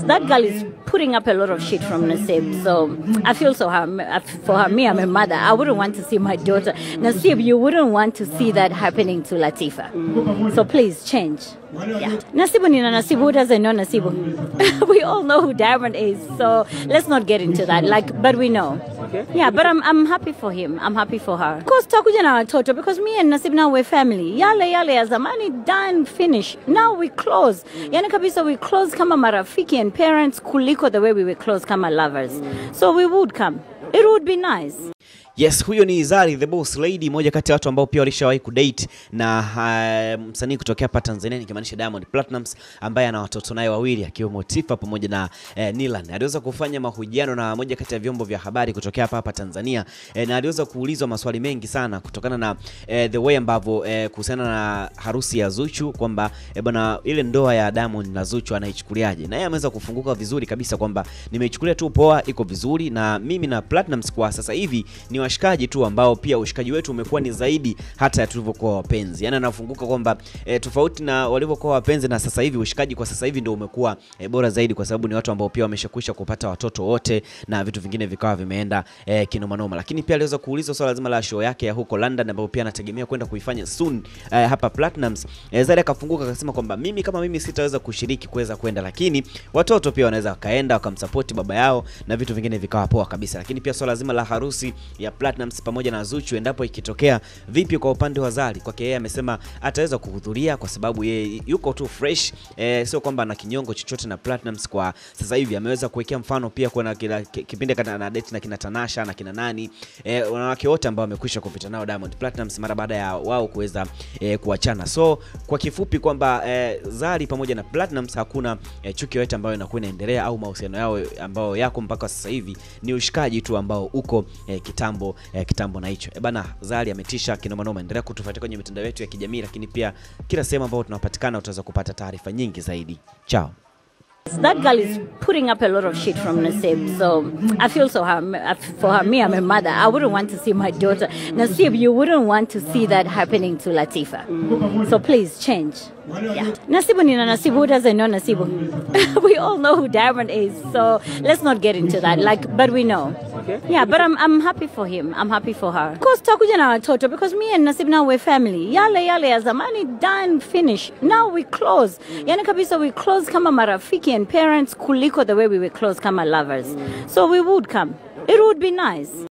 That girl is putting up a lot of shit from Nasib. So I feel for her. Me, I'm a mother. I wouldn't want to see my daughter. Nasib, you wouldn't want to see that happening to Latifa. So please change. Yeah. Nasibu Nina Nasibu, who doesn't know Nasibu? We all know who Diamond is. So let's not get into that. But we know. Okay. Yeah, but I'm happy for him. I'm happy for her. Of course, takuja na watoto, because me and Nasib now we're family. Yale ya zamani done finish. Now we close. Yani kabisa we close kama marafiki and parents kuliko the way we were close kama lovers. So we would come. It would be nice. Yes, huyo ni Zari the Boss Lady, moja kati ya watu ambao pia walishawahi kudate na msanii kutokea hapa Tanzania, nikimaanisha Diamond Platnumz, ambaye ana watoto naye wawili akiwemo Tifa pamoja na Nilan. Aliweza kufanya mahojiano na moja kati ya vyombo vya habari kutokea hapa Tanzania, na aliweza kuulizwa maswali mengi sana kutokana na the way ambavyo kuhusiana na harusi ya Zuchu, kwamba bwana ile ndoa ya Diamond na Zuchu anaichukuliaje. Na yeye ameweza kufunguka vizuri kabisa kwamba nimeichukulia tu poa, iko vizuri, na mimi na Platnumz kwa sasa hivi ni washikaji tu ambao pia ushikaji wetu umekuwa ni zaidi hata ya tulivyokuwa wapenzi. Yaani anafunguka kwamba tofauti na walivyokuwa wapenzi na sasa hivi, ushikaji kwa sasa hivi ndio umekuwa bora zaidi, kwa sababu ni watu ambao pia wameshakwisha kupata watoto wote na vitu vingine vikawa vimeenda kinoma noma. Lakini pia aliweza kuulizwa swala zima la show yake ya huko London ambayo pia anategemea kwenda kuifanya soon hapa Platnumz. Zari akafunguka akasema kwamba mimi sitaweza kushiriki kuweza kwenda, lakini watoto pia wanaweza kaenda wakamsupport baba yao na vitu vingine vikawa poa kabisa. Lakini pia swala zima la harusi ya Platnumz pamoja na Zuchu endapo ikitokea vipi kwa upande wa Zari, kwake yeye amesema ataweza kuhudhuria kwa sababu yeye yuko tu fresh, sio kwamba ana kinyongo chochote na Platnumz kwa sasa hivi. Ameweza kuwekea mfano pia kuna kila kipindi kana date na kina Tanasha na kina nani, wanawake wote ambao wamekwisha kupita nao Diamond Platnumz mara baada ya wao kuweza kuachana. So kwa kifupi kwamba Zari pamoja na Platnumz hakuna chuki yoyote ambayo inakuwa inaendelea au mahusiano yao ambayo yako mpaka sasa hivi, ni ushikaji tu ambao uko kitambo na hicho. Bana, Zari ametisha kinoma noma. Endelea kutufuatia kwenye mitandao yetu ya kijamii, lakini pia kila sehemu ambapo tunapatikana utaweza kupata taarifa nyingi zaidi. Ciao. That girl is putting up a lot of shit from Nasib. So I feel for her. Me, I'm a mother. I wouldn't want to see my daughter. Nasib, you wouldn't want to see that happening to Latifa. So please change. Yeah. Nasibu Nina Nasibu, who doesn't know Nasibu? We all know who Diamond is. So let's not get into that. But we know. Okay. Yeah, but I'm happy for him. I'm happy for her. Of course, takuja na watoto, because me and Nasib now we're family. Yale ya zamani done finish. Now we close. Yani kabisa we close kama marafiki and parents kuliko the way we were close kama lovers. So we would come. It would be nice.